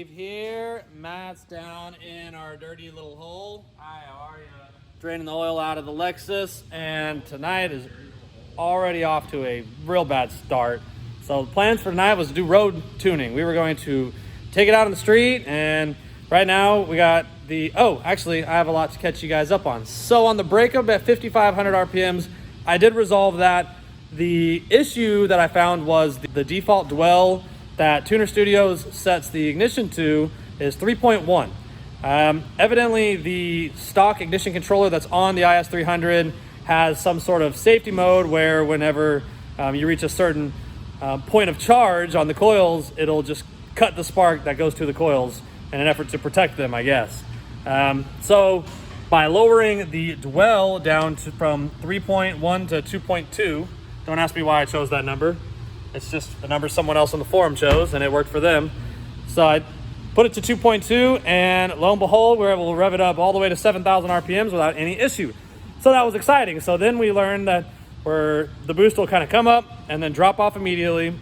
Steve here. Matt's down in our dirty little hole. Hi, how are you? Draining the oil out of the Lexus, and tonight is already off to a real bad start. So the plans for tonight was to do road tuning. We were going to take it out on the street, and right now we got actually I have a lot to catch you guys up on. So on the breakup at 5,500 RPMs, I did resolve that. The issue that I found was the default dwell that Tuner Studios sets the ignition to is 3.1. Evidently, the stock ignition controller that's on the IS300 has some sort of safety mode where whenever you reach a certain point of charge on the coils, it'll just cut the spark that goes through the coils in an effort to protect them, I guess. So by lowering the dwell down from 3.1 to 2.2, don't ask me why I chose that number. It's just the number someone else on the forum chose, and it worked for them. So I put it to 2.2, and lo and behold, we were able to rev it up all the way to 7,000 RPMs without any issue. So that was exciting. So then we learned that the boost will kind of come up and then drop off immediately.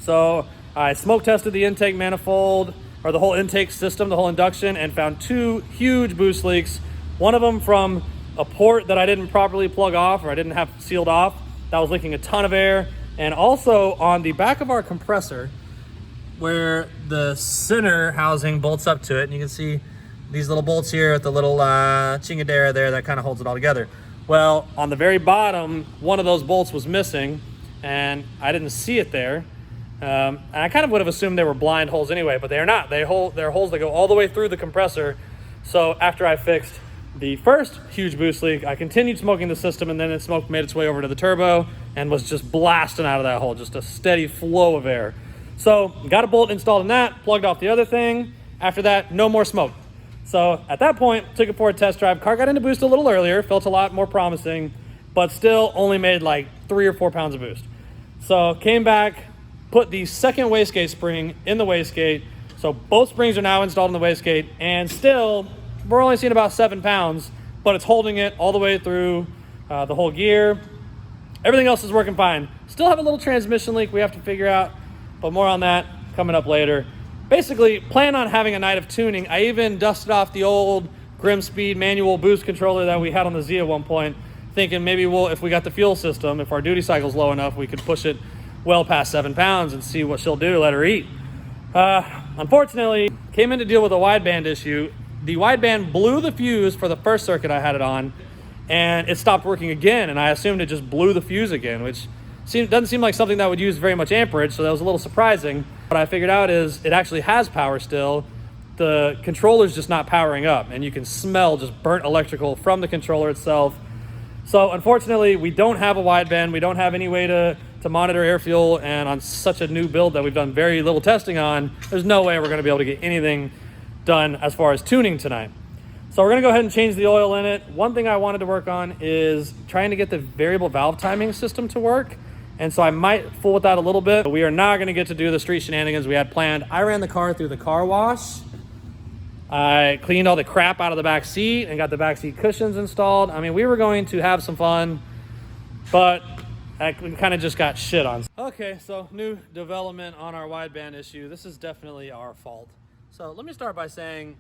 So I smoke tested the intake manifold, or the whole intake system, the whole induction, and found two huge boost leaks. One of them from a port that I didn't properly plug off, or I didn't have sealed off. That was leaking a ton of air. And also on the back of our compressor, where the center housing bolts up to it, and you can see these little bolts here at the little chingadera there that kind of holds it all together. Well, on the very bottom, one of those bolts was missing, and I didn't see it there. And I kind of would have assumed they were blind holes anyway, but they are not. They're holes that go all the way through the compressor. So after I fixed the first huge boost leak, I continued smoking the system, and then the smoke made its way over to the turbo and was just blasting out of that hole, just a steady flow of air. So got a bolt installed in that, plugged off the other thing. After that, no more smoke. So at that point, took it for a test drive. Car got into boost a little earlier, felt a lot more promising, but still only made like 3 or 4 pounds of boost. So came back, put the second wastegate spring in the wastegate. So both springs are now installed in the wastegate, and still we're only seeing about 7 pounds, but it's holding it all the way through the whole gear. Everything else is working fine. Still have a little transmission leak we have to figure out, but more on that coming up later. Basically, plan on having a night of tuning. I even dusted off the old Grim Speed manual boost controller that we had on the Z at one point, thinking maybe if we got the fuel system, if our duty cycle's low enough, we could push it well past 7 pounds and see what she'll do, let her eat. Unfortunately, came in to deal with a wideband issue. The wideband blew the fuse for the first circuit I had it on, and it stopped working again, and I assumed it just blew the fuse again, which doesn't seem like something that would use very much amperage, so that was a little surprising. What I figured out is it actually has power still. The controller's just not powering up, and you can smell just burnt electrical from the controller itself. So unfortunately, we don't have a wideband. We don't have any way to monitor air fuel, and on such a new build that we've done very little testing on, there's no way we're going to be able to get anything done as far as tuning tonight. So we're going to go ahead and change the oil in it. One thing I wanted to work on is trying to get the variable valve timing system to work. And so I might fool with that a little bit. But we are not going to get to do the street shenanigans we had planned. I ran the car through the car wash. I cleaned all the crap out of the back seat and got the back seat cushions installed. I mean, we were going to have some fun, but we kind of just got shit on. Okay, so new development on our wideband issue. This is definitely our fault. So let me start by saying,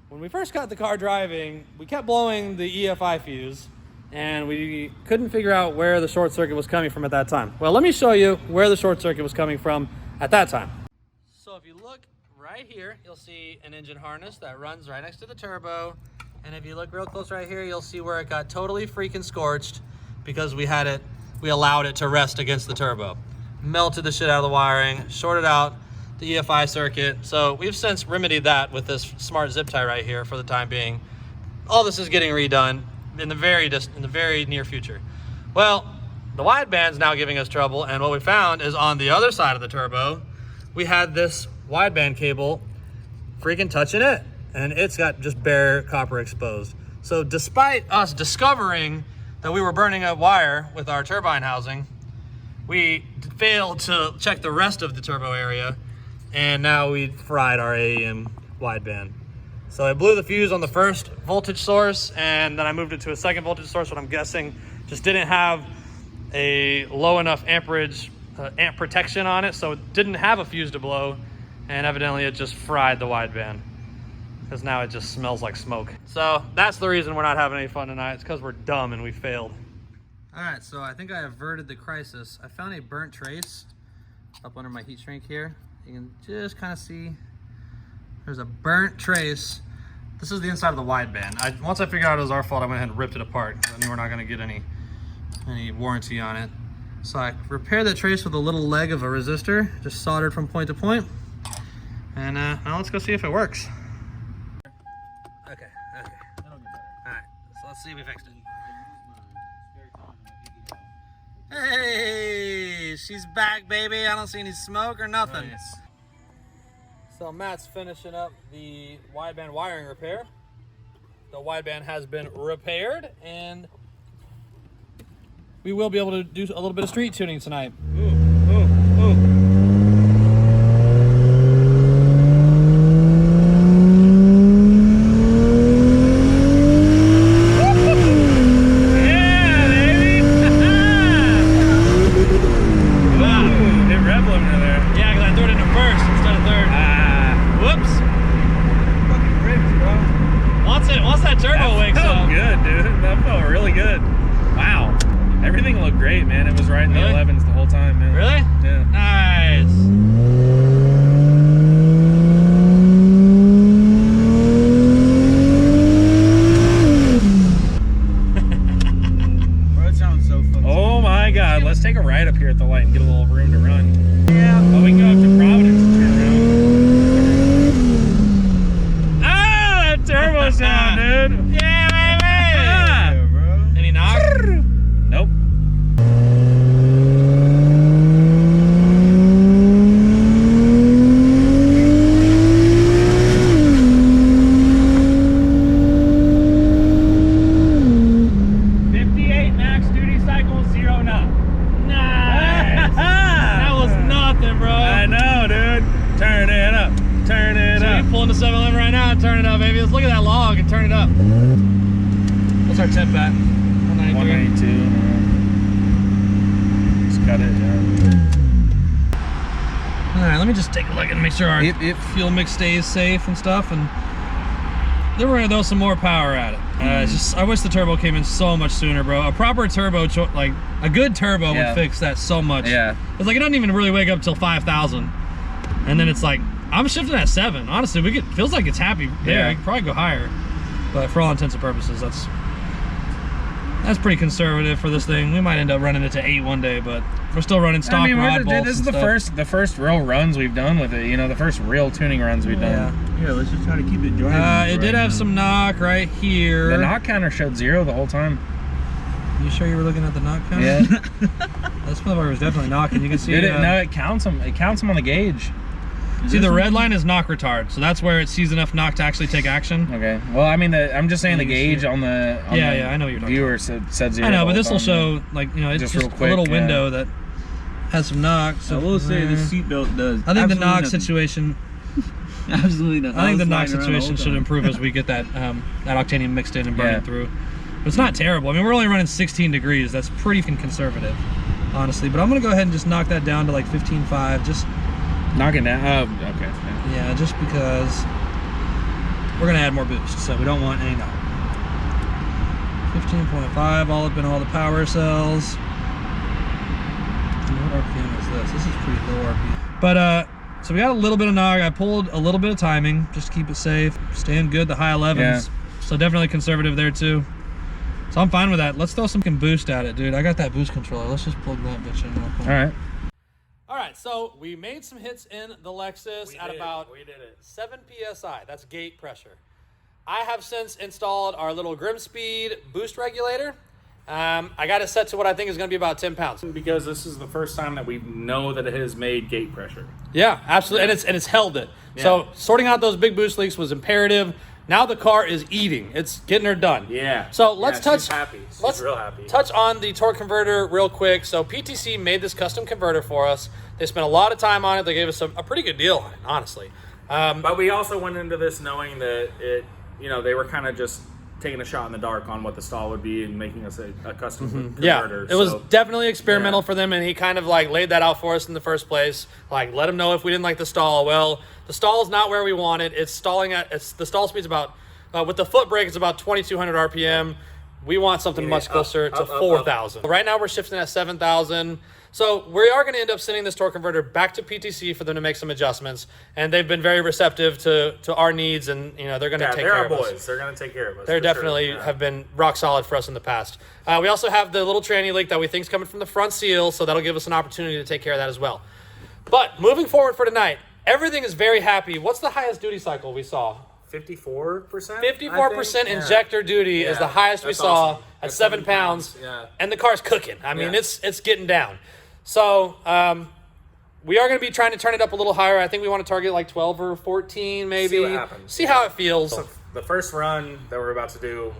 when we first got the car driving, we kept blowing the EFI fuse, and we couldn't figure out where the short circuit was coming from at that time. Well, let me show you where the short circuit was coming from at that time. So if you look right here, you'll see an engine harness that runs right next to the turbo. And if you look real close right here, you'll see where it got totally freaking scorched because we allowed it to rest against the turbo. Melted the shit out of the wiring, shorted out the EFI circuit. So we've since remedied that with this smart zip tie right here for the time being. All this is getting redone in the very near future. Well, the wideband's now giving us trouble, and what we found is on the other side of the turbo, we had this wideband cable freaking touching it, and it's got just bare copper exposed. So despite us discovering that we were burning up wire with our turbine housing, we failed to check the rest of the turbo area, and now we fried our AEM wideband. So I blew the fuse on the first voltage source, and then I moved it to a second voltage source, what I'm guessing just didn't have a low enough amperage amp protection on it, so it didn't have a fuse to blow. and evidently it just fried the wideband because now it just smells like smoke. So that's the reason we're not having any fun tonight. It's because we're dumb and we failed. All right, so I think I averted the crisis. I found a burnt trace up under my heat shrink here. You can just kind of see there's a burnt trace. This is the inside of the wideband. Once I figured out it was our fault, I went ahead and ripped it apart. I knew we're not gonna get any warranty on it. So I repaired that trace with a little leg of a resistor, just soldered from point to point. And now let's go see if it works. Okay. All right, so let's see if we fixed it. Hey, she's back, baby. I don't see any smoke or nothing. Nice. So Matt's finishing up the wideband wiring repair. The wideband has been repaired, and we will be able to do a little bit of street tuning tonight. Ooh. What's our temp at? 192. Just cut it, yeah. Alright, let me just take a look and make sure our fuel mix stays safe and stuff, and then we're gonna throw some more power at it. It's just, I wish the turbo came in so much sooner, bro. A proper turbo, like a good turbo would fix that so much. Yeah. It's like it doesn't even really wake up till 5,000. And then it's like, I'm shifting at 7. Honestly, feels like it's happy there. It could probably go higher. But for all intents and purposes, that's pretty conservative for this thing. We might end up running it to 8 one day, but we're still running stock rod bolts. This is the first real runs we've done with it. You know, the first real tuning runs we've done. Yeah, let's just try to keep it driving. It did have some knock right here. The knock counter showed 0 the whole time. You sure you were looking at the knock counter? Yeah. This motherfucker was definitely knocking. You can see. No, it counts them. It counts them on the gauge. See, the red line is knock retard, so that's where it sees enough knock to actually take action. Okay. Well, I mean, I'm just saying the gauge on the I know what you're talking viewer said 0. I know, but this will show, like, you know, it's just real quick, a little window that has some knock. So I will say the seatbelt does. I think the knock situation. Absolutely not. I think the knock situation should improve as we get that that octanium mixed in and burning through. But it's not terrible. I mean, we're only running 16 degrees. That's pretty conservative, honestly. But I'm gonna go ahead and just knock that down to like 15.5. Just knock it down. Okay. Yeah, just because we're gonna add more boost, so we don't want any knock. 15.5, all up in all the power cells. What RPM is this? This is pretty low RPM. But so we got a little bit of knock. I pulled a little bit of timing just to keep it safe. Staying good, the high 11s. Yeah. So definitely conservative there too. So I'm fine with that. Let's throw some boost at it, dude. I got that boost controller. Let's just plug that bitch in real quick. All right. All right, so we made some hits in the Lexus at about 7 PSI. That's gate pressure. I have since installed our little Grimspeed boost regulator. I got it set to what I think is going to be about 10 pounds. Because this is the first time that we know that it has made gate pressure. Yeah, absolutely, and it's held it. Yeah. So sorting out those big boost leaks was imperative. Now the car is eating. It's getting her done. Yeah. So let's touch. She's happy. She's real happy. Touch on the torque converter real quick. So PTC made this custom converter for us. They spent a lot of time on it. They gave us a pretty good deal on it, honestly. But we also went into this knowing that they were kind of just taking a shot in the dark on what the stall would be and making us a custom converter. Yeah, it was So, definitely experimental yeah. for them, and he kind of like laid that out for us in the first place. Like, let him know if we didn't like the stall. Well, the stall is not where we want it. It's stalling at the stall speed's about with the foot brake it's about 2,200 RPM. We want something much closer to 4,000. Right now we're shifting at 7,000. So we are going to end up sending this torque converter back to PTC for them to make some adjustments, and they've been very receptive to our needs, and you know they're going to take care of us. They're our boys. They're going to take care of us. They definitely have been rock solid for us in the past. We also have the little tranny leak that we think is coming from the front seal, so that'll give us an opportunity to take care of that as well. But moving forward for tonight, everything is very happy. What's the highest duty cycle we saw? 54%? 54% injector duty is the highest we saw awesome. at 7 pounds, and the car's cooking. I mean, it's getting down. So we are going to be trying to turn it up a little higher. I think we want to target like 12 or 14 maybe. See what happens. See how it feels. So the first run that we're about to do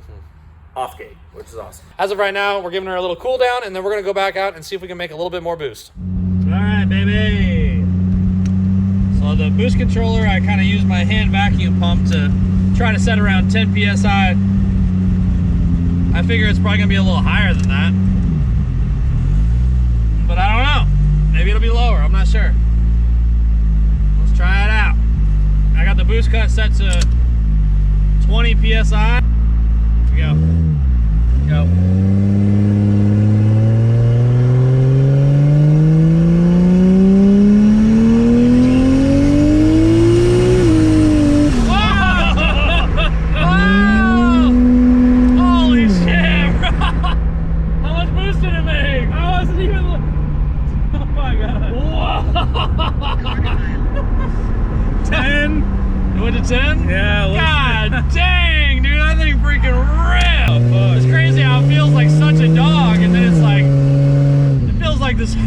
off gate, which is awesome. As of right now, we're giving her a little cool down, and then we're going to go back out and see if we can make a little bit more boost. All right, baby. So the boost controller, I kind of use my hand vacuum pump to try to set around 10 PSI. I figure it's probably going to be a little higher than that. But I don't know. Maybe it'll be lower. I'm not sure. Let's try it out. I got the boost cut set to 20 PSI. Here we go.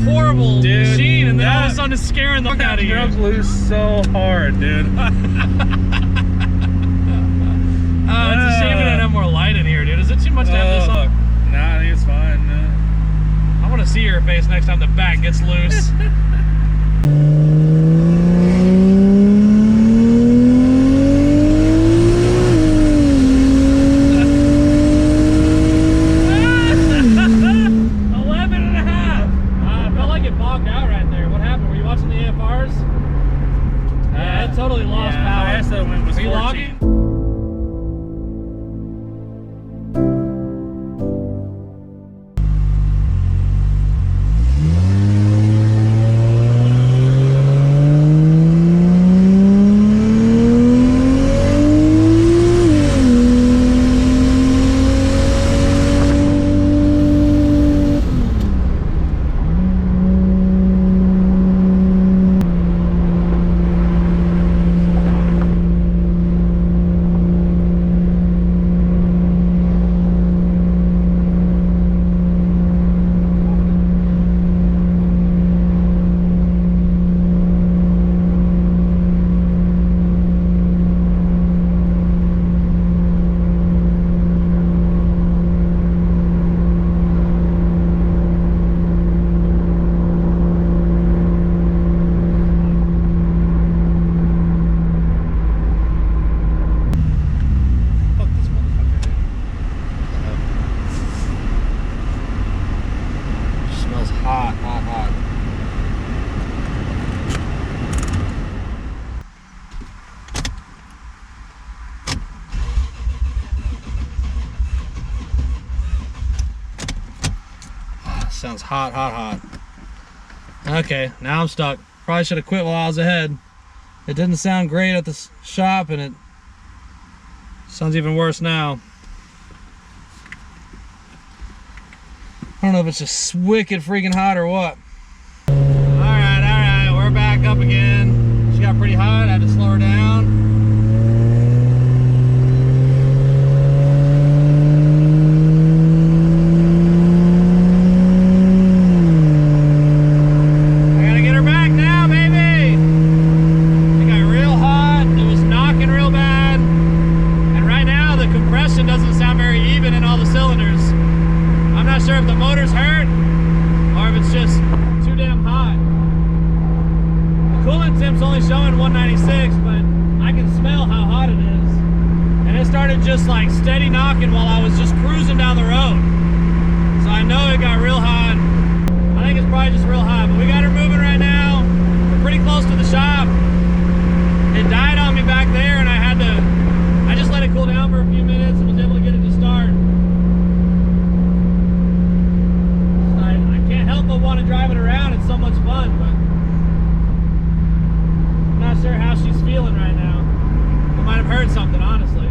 Horrible machine, and then all of a sudden it's scaring the fuck out of you. Drums loose so hard, dude. It's a shame we don't have more light in here, dude. Is it too much to have this on? Nah, I think it's fine. I want to see your face next time the back gets loose. Totally lost power. ISO was 14. Logging? Sounds hot, hot, hot. Okay, now I'm stuck. Probably should have quit while I was ahead. It didn't sound great at the shop, and it sounds even worse now. I don't know if it's just wicked freaking hot or what. Alright, we're back up again. She got pretty hot, I had to slow her down. started just like steady knocking while I was just cruising down the road. So I know it got real hot. I think it's probably just real hot, but we got her moving right now. We're pretty close to the shop. It died on me back there and I just let it cool down for a few minutes and was able to get it to start. I can't help but want to drive it around. It's so much fun, but I'm not sure how she's feeling right now. I might have heard something, honestly.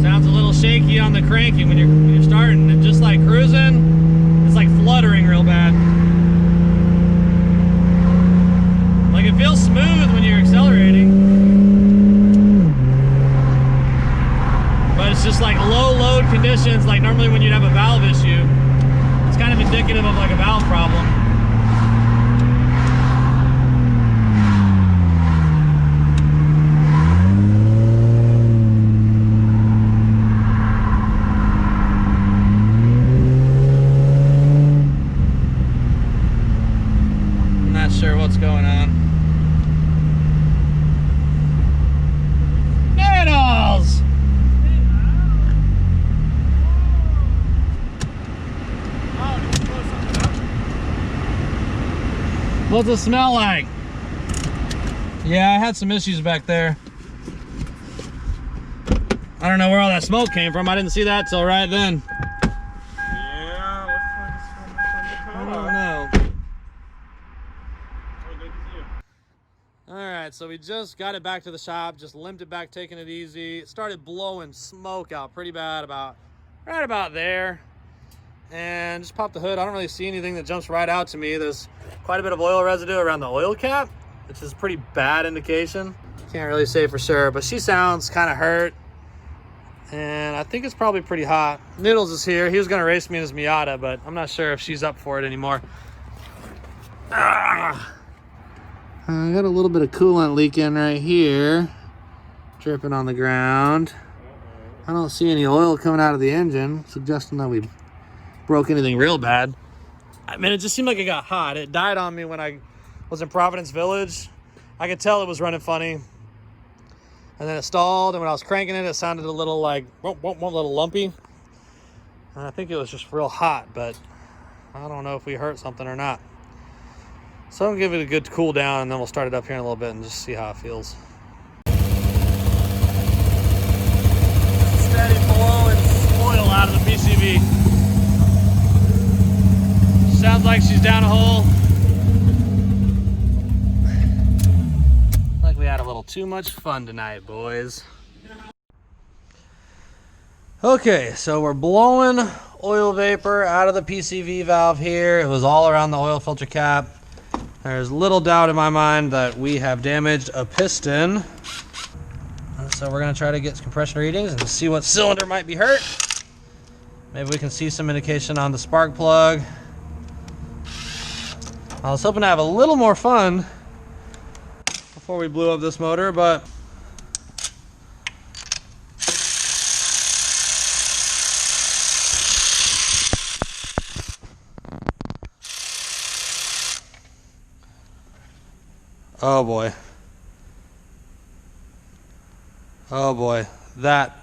Sounds a little shaky on the cranking when you're starting, and just like cruising, it's like fluttering real bad. Like it feels smooth when you're accelerating, but it's just like low load conditions, like normally when you'd have a valve issue. It's kind of indicative of like a valve problem. I'm not sure what's going on. Needles! What's it smell like? Yeah, I had some issues back there. I don't know where all that smoke came from. I didn't see that till right then. Yeah, looks like it's from the I car. don't know. Oh, good to see you. All right, so we just got it back to the shop, just limped it back, taking it easy. It started blowing smoke out pretty bad right about there. And just popped the hood. I don't really see anything that jumps right out to me. There's quite a bit of oil residue around the oil cap, which is a pretty bad indication. Can't really say for sure, but she sounds kind of hurt. And I think it's probably pretty hot. Noodles is here. He was gonna race me in his Miata, but I'm not sure if she's up for it anymore. I got a little bit of coolant leaking right here, dripping on the ground. I don't see any oil coming out of the engine, suggesting that we broke anything real bad. I mean, it just seemed like it got hot. It died on me when I was in Providence Village. I could tell it was running funny. And then it stalled, and when I was cranking it, it sounded a little like, a little lumpy. And I think it was just real hot, but I don't know if we hurt something or not. So I'm gonna give it a good cool down, and then we'll start it up here in a little bit and just see how it feels. Steady blowing oil out of the PCV. Sounds like she's down a hole. Like we had a little too much fun tonight, boys. Okay, so we're blowing oil vapor out of the PCV valve here. It was all around the oil filter cap. There's little doubt in my mind that we have damaged a piston. So we're gonna try to get some compression readings and see what cylinder might be hurt. Maybe we can see some indication on the spark plug. I was hoping to have a little more fun before we blew up this motor, but oh boy. Oh boy, that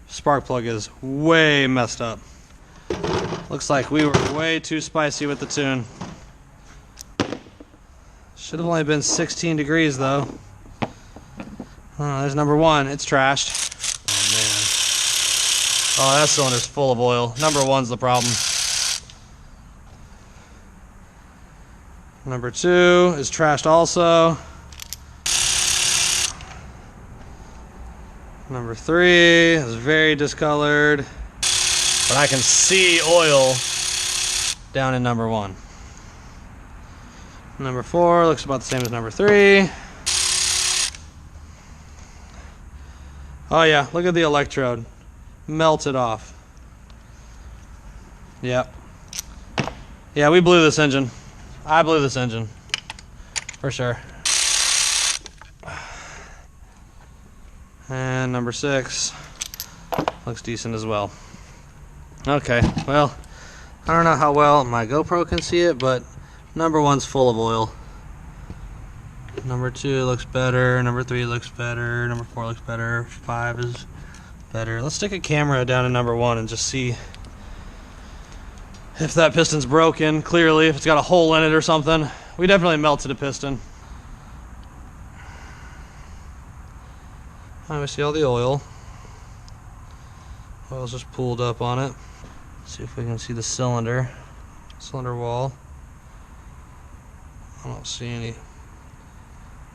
spark plug is way messed up. Looks like we were way too spicy with the tune. Should have only been 16 degrees though. Oh, there's number one, it's trashed. Oh man. Oh, that cylinder's full of oil. Number one's the problem. Number two is trashed also. Number three is very discolored, but I can see oil down in number one. Number four looks about the same as number three. Oh yeah, look at the electrode. Melted off. Yep. Yeah, we blew this engine. I blew this engine. For sure. And number six looks decent as well. Okay, well, I don't know how well my GoPro can see it, but number one's full of oil. Number two looks better. Number three looks better. Number four looks better. Five is better. Let's stick a camera down to number 1 and just see if that piston's broken. Clearly, if it's got a hole in it or something. We definitely melted a piston. We see all the oil. Oil's just pooled up on it. See if we can see the cylinder wall. I don't see any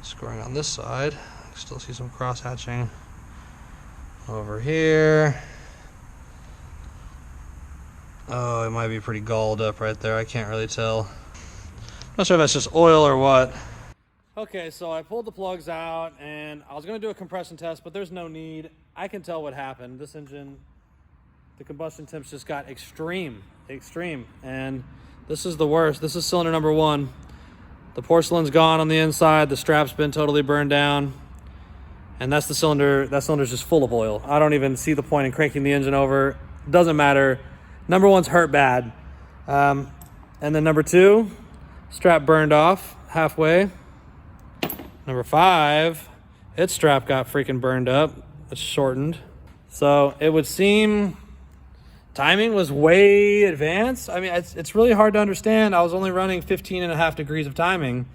scoring on this side. I still see some cross hatching over here. Oh, it might be pretty galled up right there. I can't really tell. Not sure if that's just oil or what. Okay, so I pulled the plugs out and I was gonna do a compression test, but there's no need. I can tell what happened. This engine, the combustion temps just got extreme. And this is the worst. This is cylinder number 1. The porcelain's gone on the inside. The strap's been totally burned down. And that's the cylinder. That cylinder's just full of oil. I don't even see the point in cranking the engine over. Doesn't matter. Number 1's hurt bad. And then number 2, strap burned off halfway. Number 5, its strap got freaking burned up. It's shortened. So it would seem timing was way advanced. I mean, it's really hard to understand. I was only running 15.5 degrees of timing.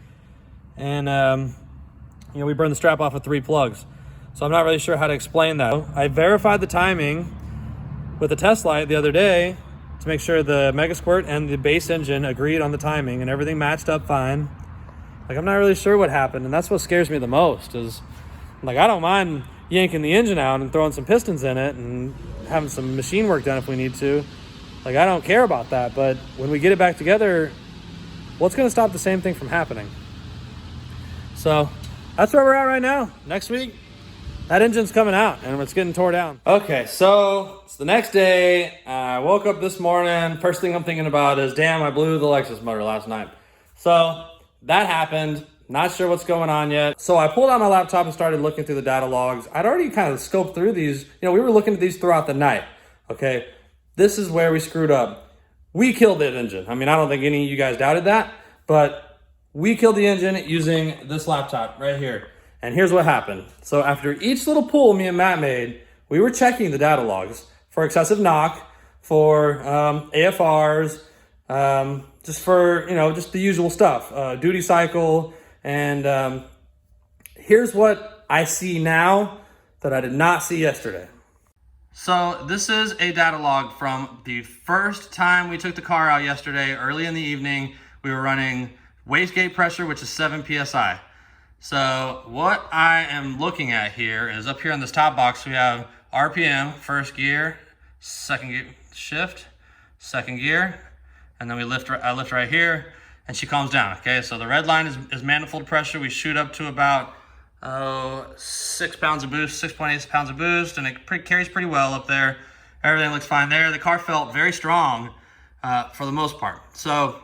And, we burned the strap off with 3 plugs. So I'm not really sure how to explain that. I verified the timing with a test light the other day to make sure the Mega Squirt and the base engine agreed on the timing and everything matched up fine. Like, I'm not really sure what happened, and that's what scares me the most is, like, I don't mind yanking the engine out and throwing some pistons in it and having some machine work done if we need to. Like, I don't care about that, but when we get it back together, what's going to stop the same thing from happening? So that's where we're at right now. Next week, that engine's coming out and it's getting tore down. Okay, so it's the next day. I woke up this morning. First thing I'm thinking about is, damn, I blew the Lexus motor last night. So that happened. Not sure what's going on yet. So I pulled out my laptop and started looking through the data logs. I'd already kind of scoped through these. We were looking at these throughout the night. Okay, this is where we screwed up. We killed that engine. I mean, I don't think any of you guys doubted that, but we killed the engine using this laptop right here. And here's what happened. So after each little pull me and Matt made, we were checking the data logs for excessive knock, for AFRs, just for, just the usual stuff, duty cycle. And here's what I see now that I did not see yesterday. So this is a data log from the first time we took the car out yesterday, early in the evening. We were running wastegate pressure, which is 7 PSI. So what I am looking at here is up here on this top box, we have RPM, first gear, second gear, shift, second gear, and then I lift right here, and she calms down. Okay, so the red line is manifold pressure. We shoot up to about 6 pounds of boost, 6.8 pounds of boost, and it carries pretty well up there. Everything looks fine there. The car felt very strong for the most part. So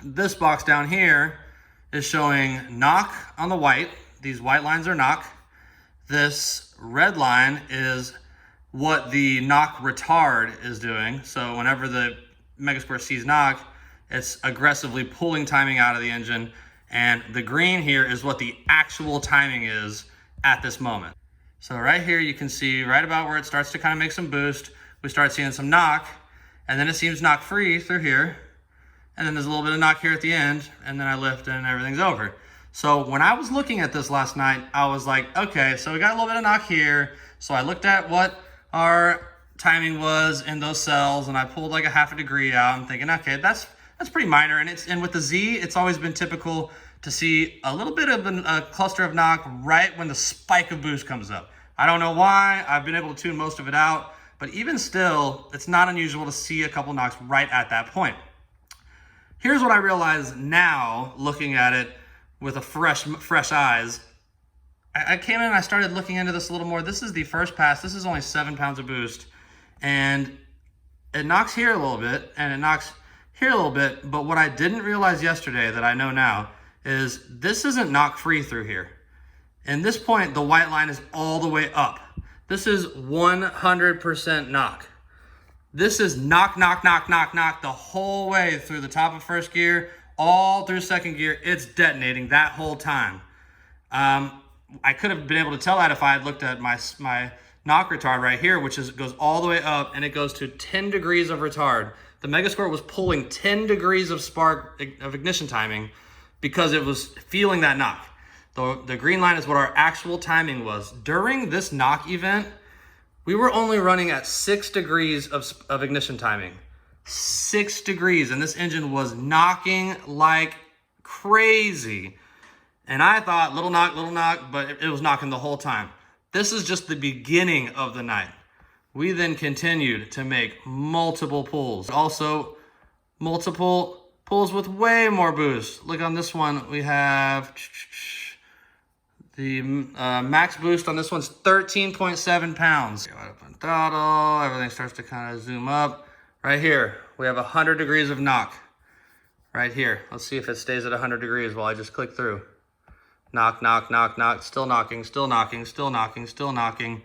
this box down here is showing knock on the white. These white lines are knock. This red line is what the knock retard is doing. So whenever the Mega Squirt sees knock, it's aggressively pulling timing out of the engine. And the green here is what the actual timing is at this moment. So right here, you can see right about where it starts to kind of make some boost. We start seeing some knock, and then it seems knock free through here. And then there's a little bit of knock here at the end, and then I lift and everything's over. So when I was looking at this last night, I was like, okay, so we got a little bit of knock here. So I looked at what our timing was in those cells, and I pulled like a half a degree out. I'm thinking, okay, that's pretty minor. And with the Z, it's always been typical to see a little bit of a cluster of knock right when the spike of boost comes up. I don't know why. I've been able to tune most of it out, but even still, it's not unusual to see a couple knocks right at that point. Here's what I realize now, looking at it with a fresh eyes. I came in and I started looking into this a little more. This is the first pass. This is only 7 pounds of boost. And it knocks here a little bit, and it knocks here a little bit. But what I didn't realize yesterday that I know now is this isn't knock free through here. And this point, the white line is all the way up. This is 100% knock. This is knock, knock, knock, knock, knock the whole way through the top of first gear, all through second gear. It's detonating that whole time. I could have been able to tell that if I had looked at my knock retard right here, which goes all the way up, and it goes to 10 degrees of retard. The Megasquirt was pulling 10 degrees of ignition timing because it was feeling that knock. The green line is what our actual timing was. During this knock event, we were only running at 6 degrees of ignition timing. 6 degrees, and this engine was knocking like crazy. And I thought, little knock, but it was knocking the whole time. This is just the beginning of the night. We then continued to make multiple pulls. Also, multiple pulls with way more boost. Look on this one, we have the max boost on this one's 13.7 pounds. Open throttle, everything starts to kind of zoom up. Right here, we have 100 degrees of knock. Right here, let's see if it stays at 100 degrees while I just click through. Knock, knock, knock, knock, still knocking, still knocking, still knocking, still knocking.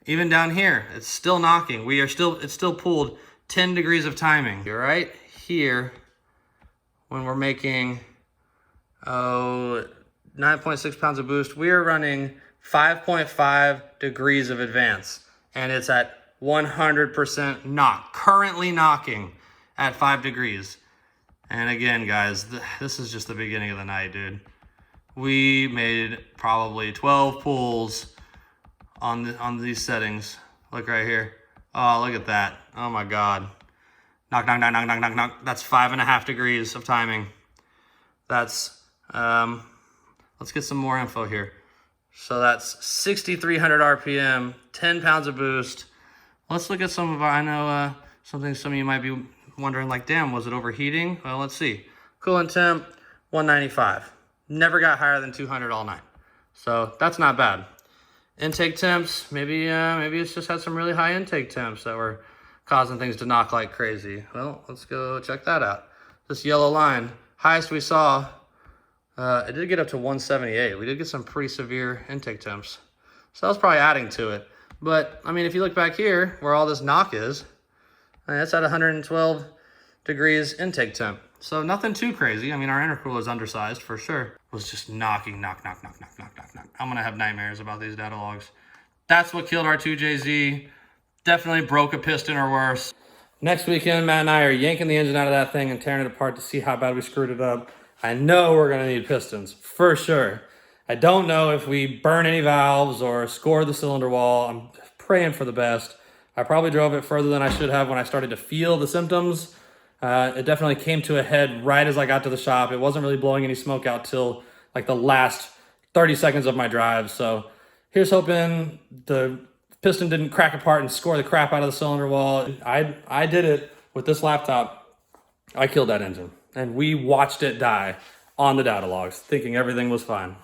Even down here, it's still knocking. It's still pulled 10 degrees of timing. You're right here, when we're making, 9.6 pounds of boost, we are running 5.5 degrees of advance, and it's at 100% knock, currently knocking at 5 degrees. And again, guys, this is just the beginning of the night, dude. We made probably 12 pulls on these settings. Look right here. Oh, look at that. Oh my God. Knock, knock, knock, knock, knock, knock, knock. That's 5.5 degrees of timing. That's, let's get some more info here. So that's 6,300 RPM, 10 pounds of boost. Let's look at some of our, I know something some of you might be wondering, like, damn, was it overheating? Well, let's see. Coolant temp, 195. Never got higher than 200 all night. So that's not bad. Intake temps, maybe it's just had some really high intake temps that were causing things to knock like crazy. Well, let's go check that out. This yellow line, highest we saw, it did get up to 178. We did get some pretty severe intake temps. So that was probably adding to it. But, I mean, if you look back here where all this knock is, that's at 112 degrees intake temp. So nothing too crazy. I mean, our intercooler is undersized for sure. It was just knocking, knock, knock, knock, knock, knock, knock, knock. I'm gonna have nightmares about these data logs. That's what killed our 2JZ. Definitely broke a piston or worse. Next weekend, Matt and I are yanking the engine out of that thing and tearing it apart to see how bad we screwed it up. I know we're gonna need pistons, for sure. I don't know if we burn any valves or score the cylinder wall. I'm praying for the best. I probably drove it further than I should have when I started to feel the symptoms. It definitely came to a head right as I got to the shop. It wasn't really blowing any smoke out till like the last 30 seconds of my drive. So here's hoping the piston didn't crack apart and score the crap out of the cylinder wall. I did it with this laptop. I killed that engine, and we watched it die on the data logs, thinking everything was fine.